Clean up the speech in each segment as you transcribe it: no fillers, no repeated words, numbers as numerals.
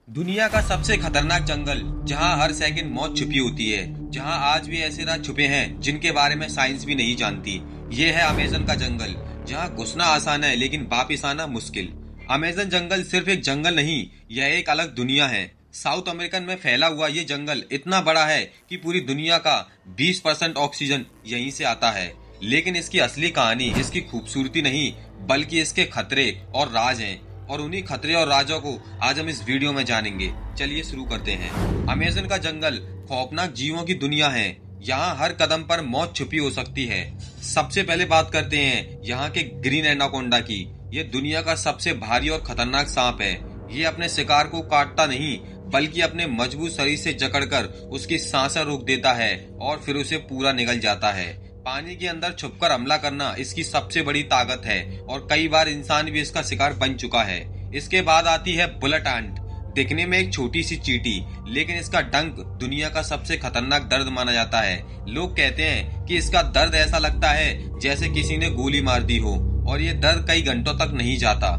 दुनिया का सबसे खतरनाक जंगल, जहां हर सेकंड मौत छुपी होती है, जहां आज भी ऐसे राज छुपे हैं जिनके बारे में साइंस भी नहीं जानती। ये है अमेज़न का जंगल, जहां घुसना आसान है लेकिन वापिस आना मुश्किल। अमेज़न जंगल सिर्फ एक जंगल नहीं, यह एक अलग दुनिया है। साउथ अमेरिकन में फैला हुआ ये जंगल इतना बड़ा है कि पूरी दुनिया का 20% ऑक्सीजन यहीं से आता है। लेकिन इसकी असली कहानी इसकी खूबसूरती नहीं, बल्कि इसके खतरे और राज हैं। और उन्हीं खतरे और राजों को आज हम इस वीडियो में जानेंगे। चलिए शुरू करते हैं। अमेज़न का जंगल खौफनाक जीवों की दुनिया है। यहाँ हर कदम पर मौत छुपी हो सकती है। सबसे पहले बात करते हैं यहाँ के ग्रीन एनाकोंडा की। ये दुनिया का सबसे भारी और खतरनाक सांप है। ये अपने शिकार को काटता नहीं, बल्कि अपने मजबूत शरीर से जकड़कर उसकी सांसें रोक देता है और फिर उसे पूरा निगल जाता है। पानी के अंदर छुपकर हमला करना इसकी सबसे बड़ी ताकत है और कई बार इंसान भी इसका शिकार बन चुका है। इसके बाद आती है बुलेट एंट। दिखने में एक छोटी सी चींटी, लेकिन इसका डंक दुनिया का सबसे खतरनाक दर्द माना जाता है। लोग कहते हैं कि इसका दर्द ऐसा लगता है जैसे किसी ने गोली मार दी हो, और ये दर्द कई घंटों तक नहीं जाता।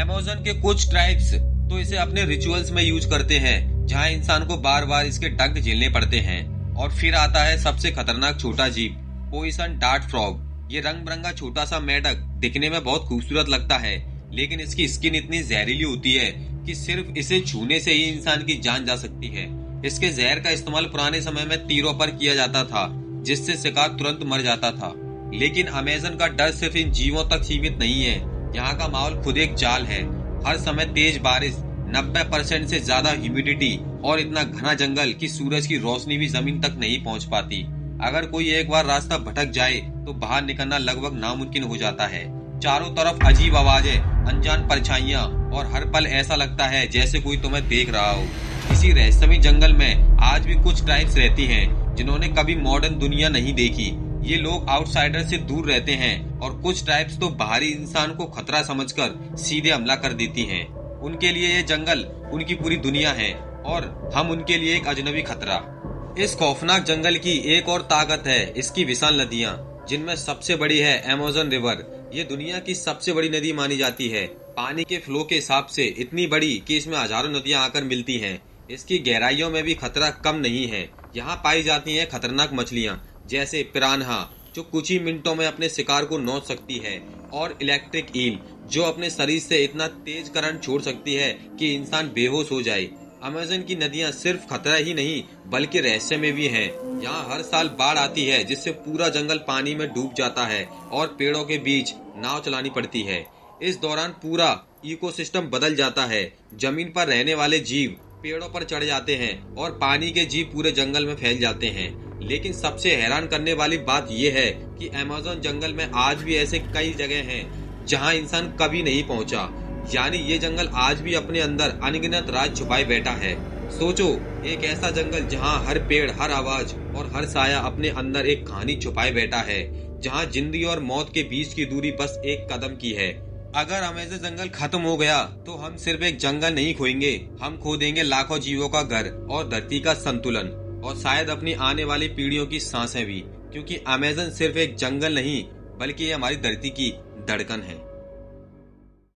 अमेज़न के कुछ ट्राइब्स तो इसे अपने रिचुअल्स में यूज करते हैं, जहाँ इंसान को बार बार इसके डंक झेलने पड़ते हैं। और फिर आता है सबसे खतरनाक छोटा जीव, पोइसन डार्ट फ्रॉग। ये रंग बिरंगा छोटा सा मेढक दिखने में बहुत खूबसूरत लगता है, लेकिन इसकी स्किन इतनी जहरीली होती है कि सिर्फ इसे छूने से ही इंसान की जान जा सकती है। इसके जहर का इस्तेमाल पुराने समय में तीरों पर किया जाता था, जिससे शिकार तुरंत मर जाता था। लेकिन अमेज़न का डर सिर्फ इन जीवों तक सीमित नहीं है। यहाँ का माहौल खुद एक जाल है। हर समय तेज बारिश, 90% से ज्यादा ह्यूमिडिटी और इतना घना जंगल कि सूरज की रोशनी भी जमीन तक नहीं पहुँच पाती। अगर कोई एक बार रास्ता भटक जाए तो बाहर निकलना लगभग नामुमकिन हो जाता है। चारों तरफ अजीब आवाजें, अनजान परछाइयां, और हर पल ऐसा लगता है जैसे कोई तुम्हें देख रहा हो। इसी रहस्यमय जंगल में आज भी कुछ ट्राइब्स रहती हैं जिन्होंने कभी मॉडर्न दुनिया नहीं देखी। ये लोग आउटसाइडर से दूर रहते हैं, और कुछ ट्राइब्स तो बाहरी इंसान को खतरा समझकर सीधे हमला कर देती हैं। उनके लिए ये जंगल उनकी पूरी दुनिया है, और हम उनके लिए एक अजनबी खतरा। इस खौफनाक जंगल की एक और ताकत है इसकी विशाल नदियां, जिनमें सबसे बड़ी है अमेज़न रिवर। ये दुनिया की सबसे बड़ी नदी मानी जाती है। पानी के फ्लो के हिसाब से इतनी बड़ी कि इसमें हजारों नदियां आकर मिलती हैं। इसकी गहराइयों में भी खतरा कम नहीं है। यहाँ पाई जाती हैं खतरनाक मछलियाँ, जैसे पिरान्हा, जो कुछ ही मिनटों में अपने शिकार को नोच सकती है, और इलेक्ट्रिक ईल, जो अपने शरीर से इतना तेज करंट छोड़ सकती है कि इंसान बेहोश हो जाए। अमेज़न की नदियां सिर्फ खतरा ही नहीं, बल्कि रहस्य में भी हैं। यहाँ हर साल बाढ़ आती है, जिससे पूरा जंगल पानी में डूब जाता है और पेड़ों के बीच नाव चलानी पड़ती है। इस दौरान पूरा इकोसिस्टम बदल जाता है। जमीन पर रहने वाले जीव पेड़ों पर चढ़ जाते हैं और पानी के जीव पूरे जंगल में फैल जाते हैं। लेकिन सबसे हैरान करने वाली बात यह है कि अमेज़न जंगल में आज भी ऐसे कई जगह हैं जहाँ इंसान कभी नहीं पहुँचा। यानी ये जंगल आज भी अपने अंदर अनगिनत राज छुपाए बैठा है। सोचो, एक ऐसा जंगल जहाँ हर पेड़, हर आवाज और हर साया अपने अंदर एक कहानी छुपाए बैठा है, जहाँ जिंदगी और मौत के बीच की दूरी बस एक कदम की है। अगर अमेज़न जंगल खत्म हो गया तो हम सिर्फ एक जंगल नहीं खोएंगे, हम खो देंगे लाखों जीवों का घर और धरती का संतुलन, और शायद अपनी आने वाली पीढ़ियों की सांसें भी। क्योंकि अमेज़न सिर्फ एक जंगल नहीं, बल्कि ये हमारी धरती की धड़कन है।